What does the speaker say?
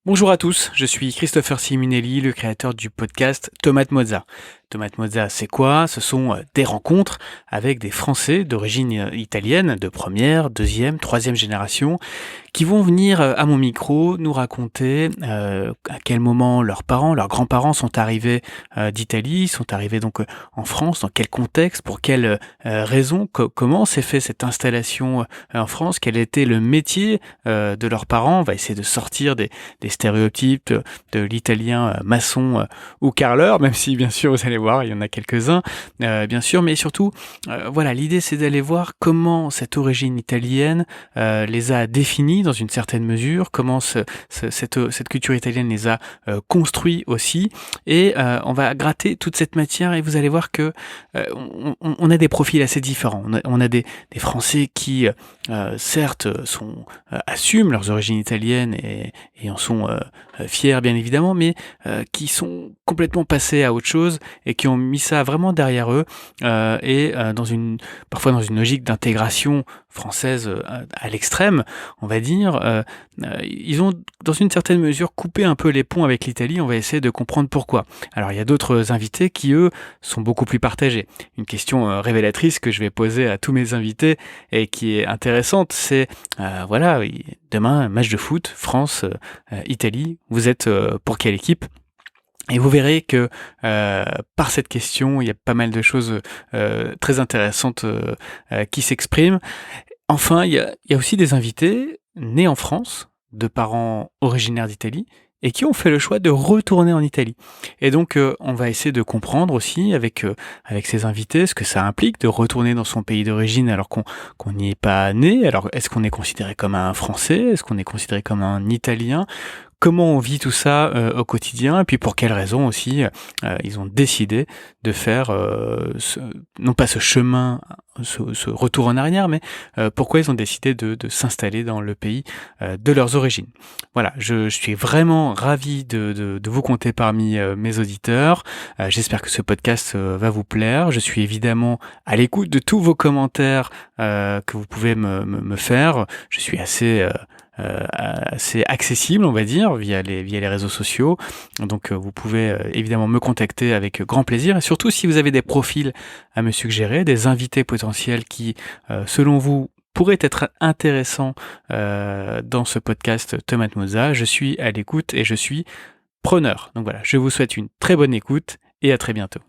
Bonjour à tous, je suis Christopher Simonelli, le créateur du podcast Tomate Mozza. Tomate Mozza, c'est quoi? Ce sont des rencontres avec des Français d'origine italienne, de première, deuxième, troisième génération, qui vont venir à mon micro nous raconter à quel moment leurs parents, leurs grands-parents sont arrivés d'Italie, sont arrivés donc en France, dans quel contexte, pour quelles raisons, comment s'est fait cette installation en France, quel était le métier de leurs parents. On va essayer de sortir des stéréotypes de l'italien maçon ou carreleur, même si bien sûr vous allez voir, il y en a quelques-uns, bien sûr, mais surtout, voilà, l'idée c'est d'aller voir comment cette origine italienne les a définis dans une certaine mesure, comment cette culture italienne les a construits aussi, et on va gratter toute cette matière et vous allez voir que on a des profils assez différents. On a des Français qui, certes, assument leurs origines italiennes et en sont fiers bien évidemment, mais qui sont complètement passés à autre chose et qui ont mis ça vraiment derrière eux et parfois dans une logique d'intégration française à l'extrême, on va dire. Ils ont dans une certaine mesure coupé un peu les ponts avec l'Italie. On va essayer de comprendre pourquoi. Alors il y a d'autres invités qui eux sont beaucoup plus partagés. Une question révélatrice que je vais poser à tous mes invités et qui est intéressante, c'est voilà, demain match de foot, France, Italie, vous êtes pour quelle équipe? Et vous verrez que par cette question, il y a pas mal de choses très intéressantes qui s'expriment. Enfin, il y a aussi des invités nés en France, de parents originaires d'Italie, et qui ont fait le choix de retourner en Italie. Et donc, on va essayer de comprendre aussi avec ces invités ce que ça implique de retourner dans son pays d'origine alors qu'on n'y est pas né. Alors, est-ce qu'on est considéré comme un Français? Est-ce qu'on est considéré comme un Italien? Comment on vit tout ça au quotidien, et puis pour quelles raisons aussi ils ont décidé de faire non pas ce chemin, ce retour en arrière, mais pourquoi ils ont décidé de s'installer dans le pays de leurs origines. Voilà, je suis vraiment ravi de vous compter parmi mes auditeurs. J'espère que ce podcast va vous plaire. Je suis évidemment à l'écoute de tous vos commentaires que vous pouvez me faire. Je suis assez accessible, on va dire, via les réseaux sociaux. Donc vous pouvez évidemment me contacter avec grand plaisir, et surtout si vous avez des profils à me suggérer, des invités potentiels qui, selon vous, pourraient être intéressants dans ce podcast Tomate Mozza, je suis à l'écoute et je suis preneur. Donc voilà, je vous souhaite une très bonne écoute et à très bientôt.